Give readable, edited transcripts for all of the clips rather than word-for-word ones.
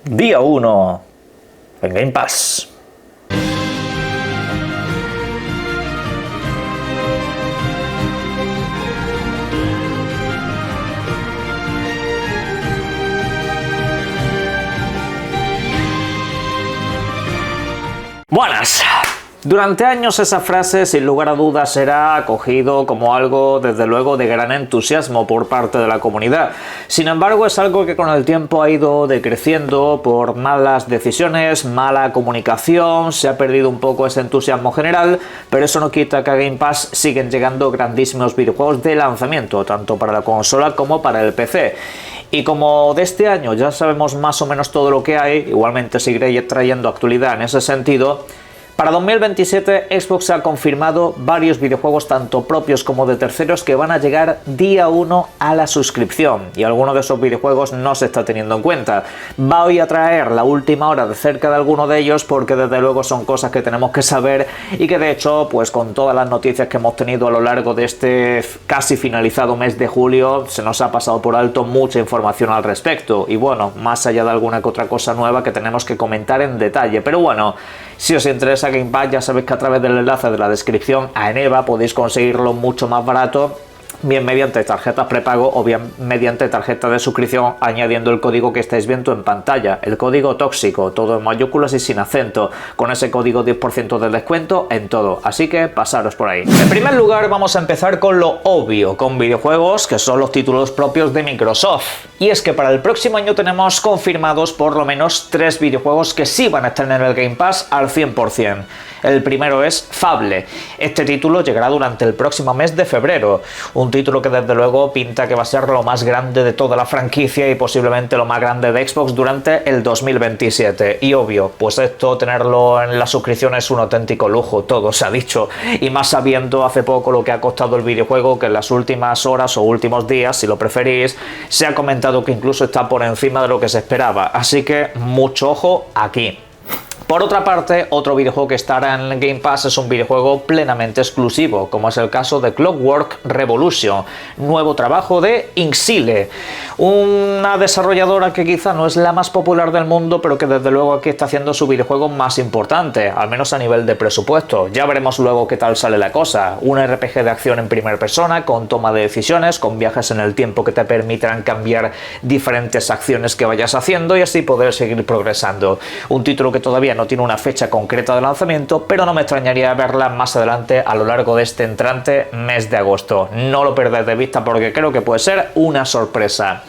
Día 1 en Game Pass. Buenas. Durante años esa frase sin lugar a dudas será acogido como algo desde luego de gran entusiasmo por parte de la comunidad. Sin embargo, es algo que con el tiempo ha ido decreciendo por malas decisiones, mala comunicación, se ha perdido un poco ese entusiasmo general, pero eso no quita que a Game Pass siguen llegando grandísimos videojuegos de lanzamiento, tanto para la consola como para el PC. Y como de este año ya sabemos más o menos todo lo que hay, igualmente seguiré trayendo actualidad en ese sentido. Para 2027 Xbox ha confirmado varios videojuegos tanto propios como de terceros que van a llegar día 1 a la suscripción, y alguno de esos videojuegos no se está teniendo en cuenta. Va hoy a traer la última hora de cerca de alguno de ellos porque desde luego son cosas que tenemos que saber y que de hecho pues con todas las noticias que hemos tenido a lo largo de este casi finalizado mes de julio se nos ha pasado por alto mucha información al respecto, y bueno, más allá de alguna que otra cosa nueva que tenemos que comentar en detalle. Pero bueno, si os interesa Game Pass, ya sabéis que a través del enlace de la descripción a Eneba podéis conseguirlo mucho más barato, bien mediante tarjetas prepago o bien mediante tarjeta de suscripción añadiendo el código que estáis viendo en pantalla, el código tóxico, todo en mayúsculas y sin acento. Con ese código 10% de descuento en todo, así que pasaros por ahí. En primer lugar vamos a empezar con lo obvio, con videojuegos que son los títulos propios de Microsoft. Y es que para el próximo año tenemos confirmados por lo menos 3 videojuegos que sí van a estar en el Game Pass al 100%. El primero es Fable. Este título llegará durante el próximo mes de febrero. Un título que desde luego pinta que va a ser lo más grande de toda la franquicia y posiblemente lo más grande de Xbox durante el 2027. Y obvio, pues esto, tenerlo en la suscripción es un auténtico lujo, todo se ha dicho. Y más sabiendo hace poco lo que ha costado el videojuego, que en las últimas horas o últimos días, si lo preferís, se ha comentado que incluso está por encima de lo que se esperaba. Así que mucho ojo aquí. Por otra parte, otro videojuego que estará en Game Pass es un videojuego plenamente exclusivo, como es el caso de Clockwork Revolution, nuevo trabajo de Inxile, una desarrolladora que quizá no es la más popular del mundo, pero que desde luego aquí está haciendo su videojuego más importante, al menos a nivel de presupuesto. Ya veremos luego qué tal sale la cosa. Un RPG de acción en primera persona, con toma de decisiones, con viajes en el tiempo que te permitirán cambiar diferentes acciones que vayas haciendo y así poder seguir progresando. Un título que todavía no tiene una fecha concreta de lanzamiento, pero no me extrañaría verla más adelante a lo largo de este entrante mes de agosto. No lo perdáis de vista porque creo que puede ser una sorpresa.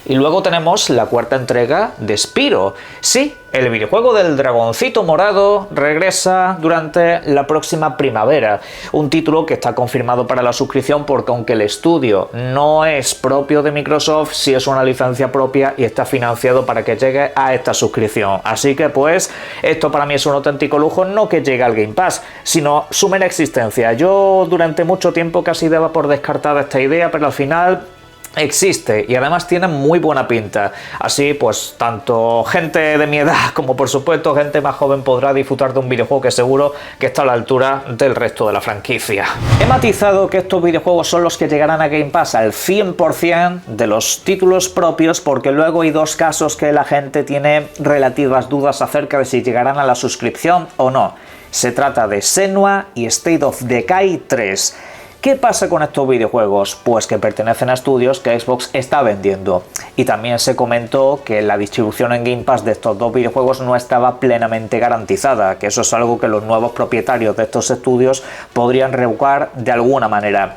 Y luego tenemos la cuarta entrega de Spyro. Sí, el videojuego del dragoncito morado regresa durante la próxima primavera. Un título que está confirmado para la suscripción porque aunque el estudio no es propio de Microsoft, sí es una licencia propia y está financiado para que llegue a esta suscripción. Así que pues esto para mí es un auténtico lujo, no que llegue al Game Pass, sino su mera existencia. Yo durante mucho tiempo casi daba por descartada esta idea, pero al final existe y además tiene muy buena pinta. Así pues tanto gente de mi edad como por supuesto gente más joven podrá disfrutar de un videojuego que seguro que está a la altura del resto de la franquicia. He matizado que estos videojuegos son los que llegarán a Game Pass al 100% de los títulos propios porque luego hay dos casos que la gente tiene relativas dudas acerca de si llegarán a la suscripción o no. Se trata de Senua y State of Decay 3. ¿Qué pasa con estos videojuegos? Pues que pertenecen a estudios que Xbox está vendiendo. Y también se comentó que la distribución en Game Pass de estos dos videojuegos no estaba plenamente garantizada, que eso es algo que los nuevos propietarios de estos estudios podrían revocar de alguna manera.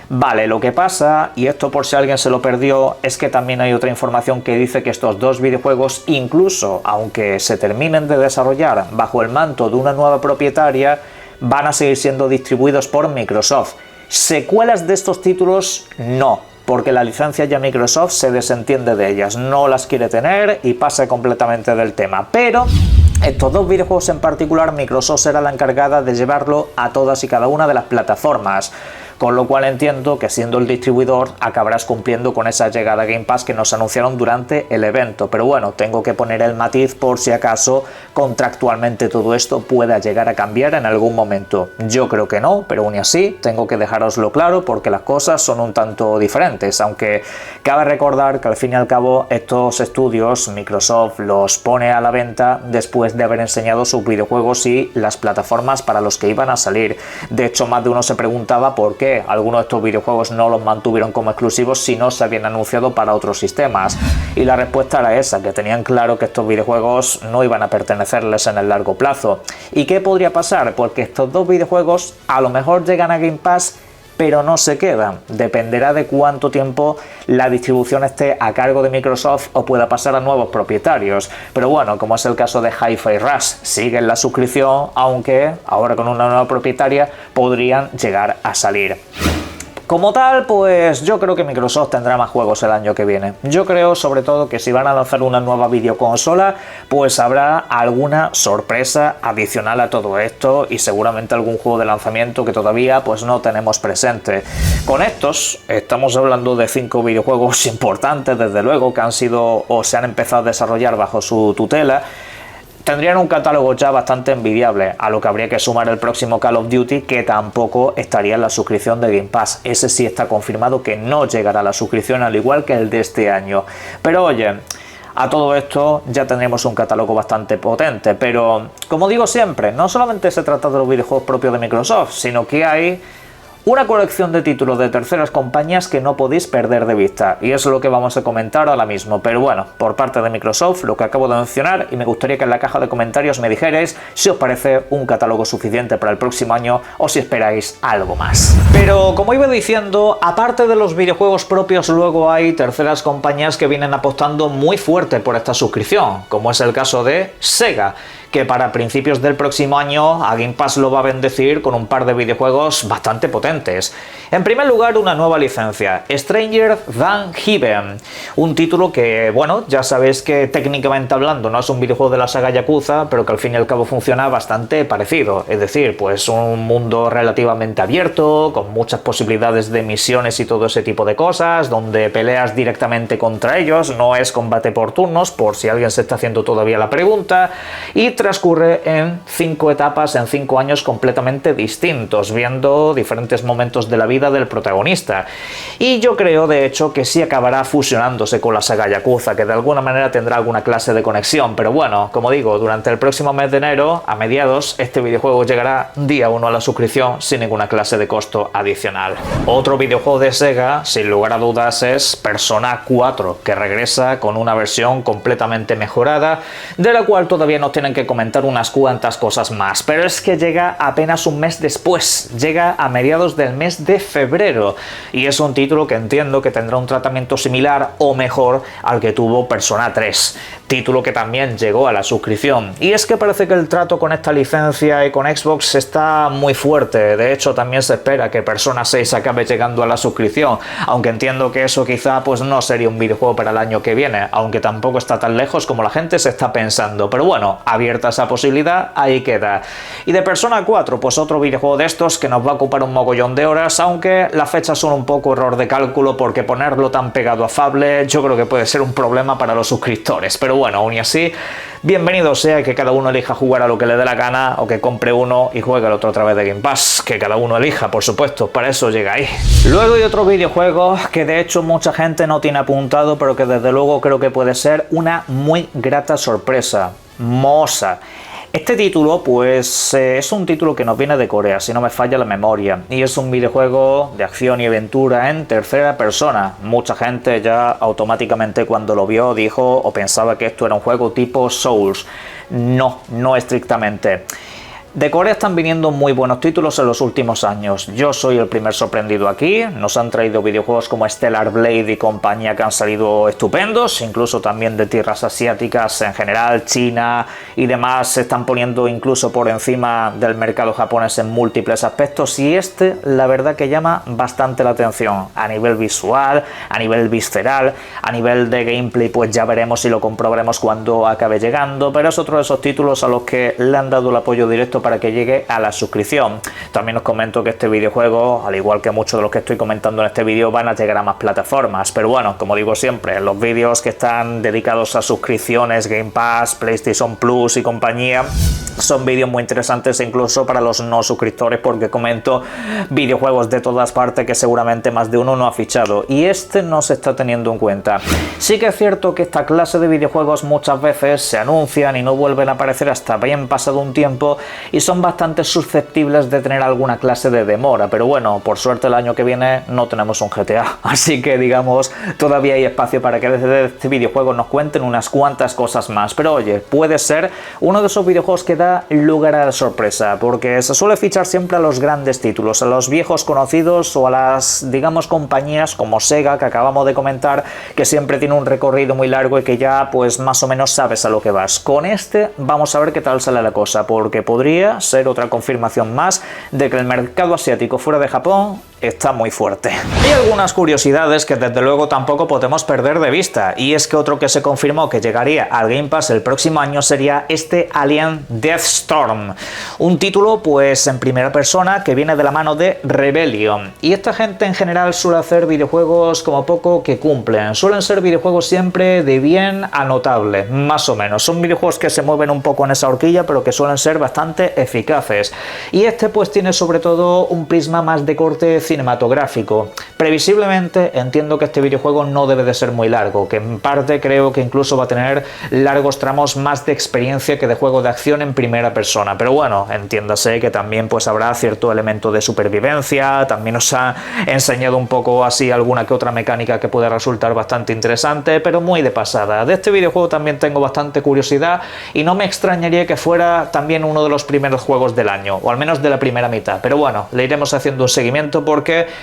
Vale, lo que pasa, y esto por si alguien se lo perdió, es que también hay otra información que dice que estos dos videojuegos, incluso aunque se terminen de desarrollar bajo el manto de una nueva propietaria, van a seguir siendo distribuidos por Microsoft. Secuelas de estos títulos no, porque la licencia ya Microsoft se desentiende de ellas, no las quiere tener y pasa completamente del tema. Pero estos dos videojuegos en particular Microsoft será la encargada de llevarlo a todas y cada una de las plataformas. con lo cual entiendo que siendo el distribuidor acabarás cumpliendo con esa llegada a Game Pass que nos anunciaron durante el evento, pero bueno, tengo que poner el matiz por si acaso contractualmente todo esto pueda llegar a cambiar en algún momento. Yo creo que no, pero aún así tengo que dejároslo claro porque las cosas son un tanto diferentes, aunque cabe recordar que al fin y al cabo estos estudios Microsoft los pone a la venta después de haber enseñado sus videojuegos y las plataformas para los que iban a salir. De hecho, más de uno se preguntaba por qué algunos de estos videojuegos no los mantuvieron como exclusivos si no se habían anunciado para otros sistemas, y la respuesta era esa, que tenían claro que estos videojuegos no iban a pertenecerles en el largo plazo. ¿Y qué podría pasar? Porque estos dos videojuegos a lo mejor llegan a Game Pass pero no se quedan. Dependerá de cuánto tiempo la distribución esté a cargo de Microsoft o pueda pasar a nuevos propietarios. Pero bueno, como es el caso de Hi-Fi Rush, siguen la suscripción, aunque ahora con una nueva propietaria podrían llegar a salir. Como tal, pues yo creo que Microsoft tendrá más juegos el año que viene. Yo creo sobre todo que si van a lanzar una nueva videoconsola, pues habrá alguna sorpresa adicional a todo esto y seguramente algún juego de lanzamiento que todavía pues no tenemos presente. Con estos estamos hablando de 5 videojuegos importantes, desde luego, que han sido o se han empezado a desarrollar bajo su tutela. Tendrían un catálogo ya bastante envidiable, a lo que habría que sumar el próximo Call of Duty, que tampoco estaría en la suscripción de Game Pass. Ese sí está confirmado que no llegará a la suscripción, al igual que el de este año. Pero oye, a todo esto ya tendremos un catálogo bastante potente, pero como digo siempre, no solamente se trata de los videojuegos propios de Microsoft, sino que hay una colección de títulos de terceras compañías que no podéis perder de vista, y eso es lo que vamos a comentar ahora mismo. Pero bueno, por parte de Microsoft, lo que acabo de mencionar, y me gustaría que en la caja de comentarios me dijerais si os parece un catálogo suficiente para el próximo año o si esperáis algo más. Pero como iba diciendo, aparte de los videojuegos propios, luego hay terceras compañías que vienen apostando muy fuerte por esta suscripción, como es el caso de Sega, que para principios del próximo año a Game Pass lo va a bendecir con un par de videojuegos bastante potentes. En primer lugar, una nueva licencia, Stranger Than Heaven, un título que, bueno, ya sabéis que técnicamente hablando no es un videojuego de la saga Yakuza, pero que al fin y al cabo funciona bastante parecido, es decir, pues un mundo relativamente abierto, con muchas posibilidades de misiones y todo ese tipo de cosas, donde peleas directamente contra ellos, no es combate por turnos, por si alguien se está haciendo todavía la pregunta, y transcurre en 5 etapas, en 5 años completamente distintos, viendo diferentes momentos de la vida del protagonista. Y yo creo, de hecho, que sí acabará fusionándose con la saga Yakuza, que de alguna manera tendrá alguna clase de conexión, pero bueno, como digo, durante el próximo mes de enero, a mediados, este videojuego llegará día 1 a la suscripción sin ninguna clase de costo adicional. Otro videojuego de Sega, sin lugar a dudas, es Persona 4, que regresa con una versión completamente mejorada, de la cual todavía nos tienen que comentar unas cuantas cosas más, pero es que llega apenas un mes después, llega a mediados del mes de febrero, y es un título que entiendo que tendrá un tratamiento similar o mejor al que tuvo Persona 3, título que también llegó a la suscripción. Y es que parece que el trato con esta licencia y con Xbox está muy fuerte. De hecho, también se espera que Persona 6 acabe llegando a la suscripción, aunque entiendo que eso quizá pues no sería un videojuego para el año que viene, aunque tampoco está tan lejos como la gente se está pensando, pero bueno, abierta esa posibilidad, ahí queda. Y de Persona 4, pues otro videojuego de estos que nos va a ocupar un mogollón de horas, aunque las fechas son un poco error de cálculo, porque ponerlo tan pegado a Fable yo creo que puede ser un problema para los suscriptores, pero bueno, aún y así, bienvenido sea que cada uno elija jugar a lo que le dé la gana, o que compre uno y juegue el otro a través de Game Pass, que cada uno elija, por supuesto, para eso llega ahí. Luego hay otro videojuego que de hecho mucha gente no tiene apuntado, pero que desde luego creo que puede ser una muy grata sorpresa. Mosa. Este título, pues, es un título que nos viene de Corea, si no me falla la memoria, y es un videojuego de acción y aventura en tercera persona. Mucha gente ya automáticamente cuando lo vio dijo o pensaba que esto era un juego tipo Souls. No, no estrictamente. De Corea están viniendo muy buenos títulos en los últimos años. Yo soy el primer sorprendido aquí. Nos han traído videojuegos como Stellar Blade y compañía que han salido estupendos, incluso también de tierras asiáticas en general, China y demás se están poniendo incluso por encima del mercado japonés en múltiples aspectos, y este la verdad que llama bastante la atención a nivel visual, a nivel visceral, a nivel de gameplay pues ya veremos y lo comprobaremos cuando acabe llegando, pero es otro de esos títulos a los que le han dado el apoyo directo para para que llegue a la suscripción. También os comento que este videojuego, al igual que muchos de los que estoy comentando en este vídeo, van a llegar a más plataformas, pero bueno, como digo siempre, los vídeos que están dedicados a suscripciones, Game Pass, PlayStation Plus y compañía, son vídeos muy interesantes incluso para los no suscriptores, porque comento videojuegos de todas partes que seguramente más de uno no ha fichado, y este no se está teniendo en cuenta. Sí que es cierto que esta clase de videojuegos muchas veces se anuncian y no vuelven a aparecer hasta bien pasado un tiempo, y son bastante susceptibles de tener alguna clase de demora, pero bueno, por suerte el año que viene no tenemos un GTA, así que digamos, todavía hay espacio para que desde este videojuego nos cuenten unas cuantas cosas más. Pero oye, puede ser uno de esos videojuegos que da lugar a la sorpresa, porque se suele fichar siempre a los grandes títulos, a los viejos conocidos o a las, digamos, compañías como Sega, que acabamos de comentar, que siempre tiene un recorrido muy largo y que ya pues más o menos sabes a lo que vas. Con este vamos a ver qué tal sale la cosa, porque podría ser otra confirmación más de que el mercado asiático fuera de Japón está muy fuerte. Hay algunas curiosidades que desde luego tampoco podemos perder de vista, y es que otro que se confirmó que llegaría al Game Pass el próximo año sería este Alien Deathstorm, un título pues en primera persona que viene de la mano de Rebellion, y esta gente en general suele hacer videojuegos como poco que cumplen, suelen ser videojuegos siempre de bien a notable, más o menos, son videojuegos que se mueven un poco en esa horquilla pero que suelen ser bastante eficaces, y este pues tiene sobre todo un prisma más de corte cinematográfico. Previsiblemente entiendo que este videojuego no debe de ser muy largo, que en parte creo que incluso va a tener largos tramos más de experiencia que de juego de acción en primera persona, pero bueno, entiéndase que también pues habrá cierto elemento de supervivencia, también nos ha enseñado un poco así alguna que otra mecánica que puede resultar bastante interesante, pero muy de pasada. De este videojuego también tengo bastante curiosidad y no me extrañaría que fuera también uno de los primeros juegos del año, o al menos de la primera mitad, pero bueno, le iremos haciendo un seguimiento porque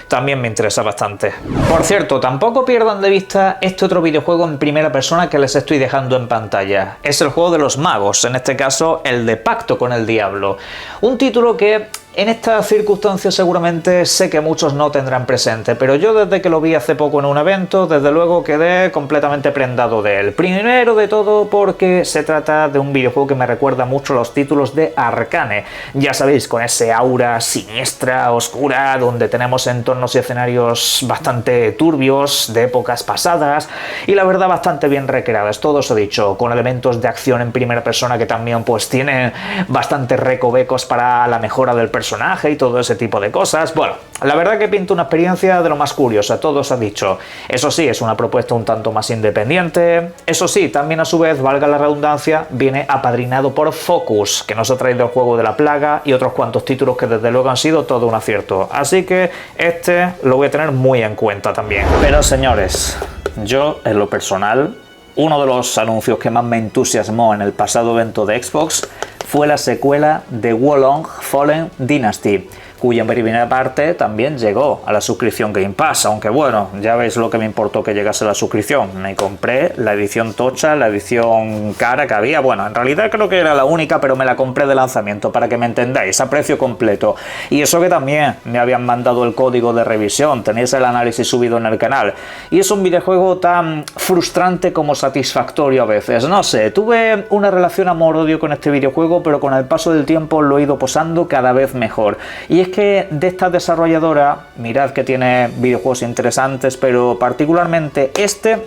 también me interesa bastante. Por cierto, tampoco pierdan de vista este otro videojuego en primera persona que les estoy dejando en pantalla. Es el juego de los magos, en este caso el de Pacto con el Diablo. Un título que en estas circunstancias seguramente sé que muchos no tendrán presente, pero yo desde que lo vi hace poco en un evento, desde luego quedé completamente prendado de él. Primero de todo porque se trata de un videojuego que me recuerda mucho a los títulos de Arcane. Ya sabéis, con ese aura siniestra, oscura, donde tenemos entornos y escenarios bastante turbios, de épocas pasadas, y la verdad bastante bien recreadas, todo os he dicho, con elementos de acción en primera persona que también pues tienen bastantes recovecos para la mejora del personaje y todo ese tipo de cosas. Bueno, la verdad que pinta una experiencia de lo más curiosa, todo os ha dicho. Eso sí, es una propuesta un tanto más independiente. Eso sí, también a su vez, valga la redundancia, viene apadrinado por Focus, que nos ha traído el juego de la plaga y otros cuantos títulos que desde luego han sido todo un acierto. Así que este lo voy a tener muy en cuenta también. Pero señores, yo en lo personal, uno de los anuncios que más me entusiasmó en el pasado evento de Xbox fue la secuela de Wolong Fallen Dynasty, cuya primera parte también llegó a la suscripción Game Pass, aunque bueno, ya veis lo que me importó que llegase a la suscripción. Me compré la edición tocha, la edición cara que había, bueno, en realidad creo que era la única, pero me la compré de lanzamiento, para que me entendáis, a precio completo. Y eso que también me habían mandado el código de revisión, tenéis el análisis subido en el canal. Y es un videojuego tan frustrante como satisfactorio a veces, no sé, tuve una relación amor-odio con este videojuego, pero con el paso del tiempo lo he ido posando cada vez mejor. Y es que de esta desarrolladora, mirad que tiene videojuegos interesantes, pero particularmente este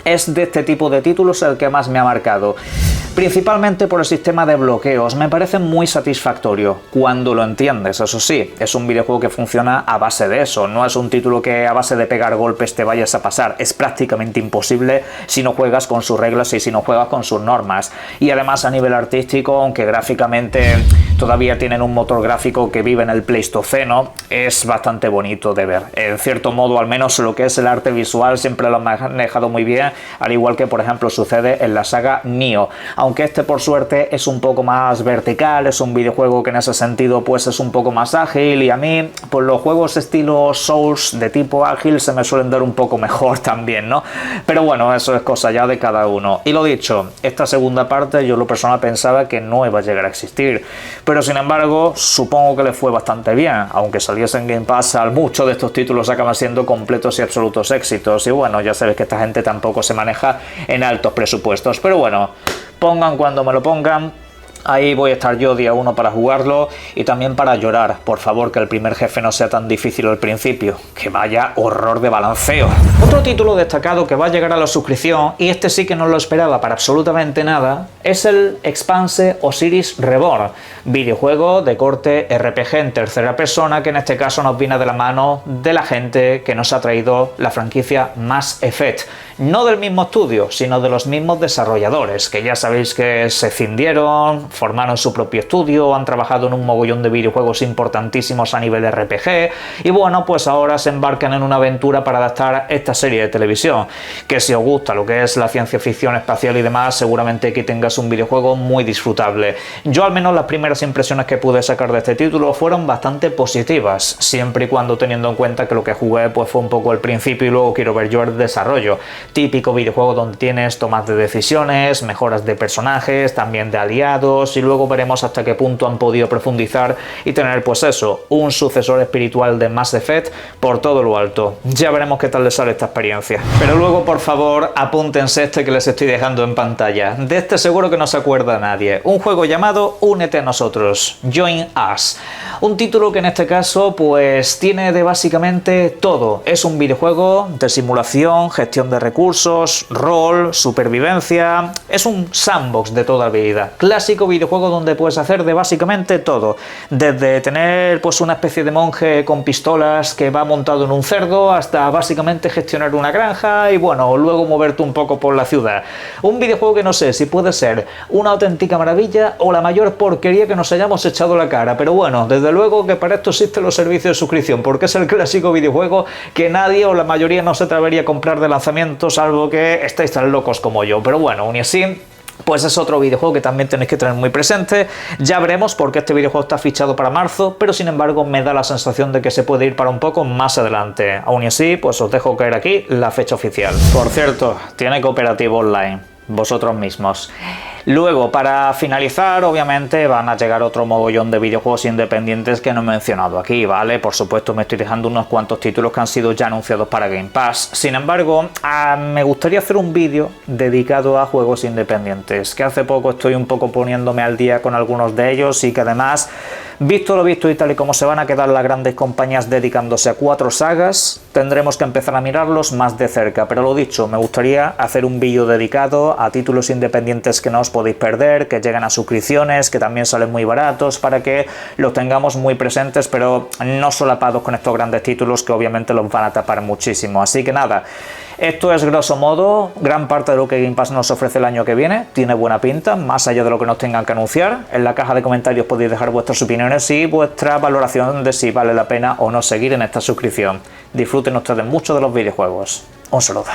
es de este tipo de títulos el que más me ha marcado. Principalmente por el sistema de bloqueos, me parece muy satisfactorio cuando lo entiendes, eso sí, es un videojuego que funciona a base de eso, no es un título que a base de pegar golpes te vayas a pasar, es prácticamente imposible si no juegas con sus reglas y si no juegas con sus normas. Y además a nivel artístico, aunque gráficamente todavía tienen un motor gráfico que vive en el Pleistoceno, es bastante bonito de ver. En cierto modo, al menos lo que es el arte visual siempre lo han manejado muy bien, al igual que por ejemplo sucede en la saga Nioh. Aunque este por suerte es un poco más vertical, es un videojuego que en ese sentido pues es un poco más ágil, y a mí pues los juegos estilo Souls de tipo ágil se me suelen dar un poco mejor también, ¿no? Pero bueno, eso es cosa ya de cada uno. Y lo dicho, esta segunda parte yo lo personal pensaba que no iba a llegar a existir, pero sin embargo supongo que le fue bastante bien, aunque saliese en Game Pass, muchos de estos títulos acaban siendo completos y absolutos éxitos, y bueno, ya sabes que esta gente tampoco se maneja en altos presupuestos, pero bueno, pongan cuando me lo pongan, Ahí voy a estar yo día 1 para jugarlo y también para llorar. Por favor, que el primer jefe no sea tan difícil al principio. Que vaya horror de balanceo. Otro título destacado que va a llegar a la suscripción, y este sí que no lo esperaba para absolutamente nada, es el Expanse Osiris Reborn, videojuego de corte RPG en tercera persona, que en este caso nos viene de la mano de la gente que nos ha traído la franquicia Mass Effect. No del mismo estudio, sino de los mismos desarrolladores, que ya sabéis que se cindieron, formaron su propio estudio, han trabajado en un mogollón de videojuegos importantísimos a nivel RPG, y bueno, pues ahora se embarcan en una aventura para adaptar esta serie de televisión, que si os gusta lo que es la ciencia ficción espacial y demás, seguramente que tengas un videojuego muy disfrutable. Yo al menos las primeras impresiones que pude sacar de este título fueron bastante positivas, siempre y cuando teniendo en cuenta que lo que jugué pues fue un poco el principio y luego quiero ver yo el desarrollo. Típico videojuego donde tienes tomas de decisiones, mejoras de personajes, también de aliados, y luego veremos hasta qué punto han podido profundizar y tener pues eso, un sucesor espiritual de Mass Effect por todo lo alto. Ya veremos qué tal les sale esta experiencia. Pero luego, por favor, apúntense este que les estoy dejando en pantalla. De este seguro que no se acuerda nadie. Un juego llamado Únete a nosotros, Join Us. Un título que en este caso pues tiene de básicamente todo. Es un videojuego de simulación, gestión de recursos, rol, supervivencia. Es un sandbox de toda la vida. Clásico videojuego donde puedes hacer de básicamente todo. Desde tener pues una especie de monje con pistolas que va montado en un cerdo hasta básicamente gestionar una granja y bueno, luego moverte un poco por la ciudad. Un videojuego que no sé si puede ser una auténtica maravilla o la mayor porquería que nos hayamos echado a la cara, pero bueno, desde luego que para esto existen los servicios de suscripción, porque es el clásico videojuego que nadie o la mayoría no se atrevería a comprar de lanzamiento, salvo que estáis tan locos como yo. Pero bueno, aún así, pues es otro videojuego que también tenéis que tener muy presente. Ya veremos porque este videojuego está fichado para marzo, pero sin embargo me da la sensación de que se puede ir para un poco más adelante. Aún así, pues os dejo caer aquí la fecha oficial. Por cierto, tiene cooperativo online, vosotros mismos. Luego, para finalizar, obviamente van a llegar otro mogollón de videojuegos independientes que no he mencionado aquí, ¿vale? Por supuesto me estoy dejando unos cuantos títulos que han sido ya anunciados para Game Pass. Sin embargo, me gustaría hacer un vídeo dedicado a juegos independientes, que hace poco estoy un poco poniéndome al día con algunos de ellos y que además, visto lo visto y tal y como se van a quedar las grandes compañías dedicándose a 4 sagas, tendremos que empezar a mirarlos más de cerca. Pero lo dicho, me gustaría hacer un vídeo dedicado a títulos independientes que no os podéis perder, que lleguen a suscripciones, que también salen muy baratos, para que los tengamos muy presentes, pero no solapados con estos grandes títulos que obviamente los van a tapar muchísimo. Así que nada, esto es grosso modo gran parte de lo que Game Pass nos ofrece el año que viene. Tiene buena pinta, más allá de lo que nos tengan que anunciar. En la caja de comentarios podéis dejar vuestras opiniones y vuestra valoración de si vale la pena o no seguir en esta suscripción. Disfruten ustedes mucho de los videojuegos. Un saludo.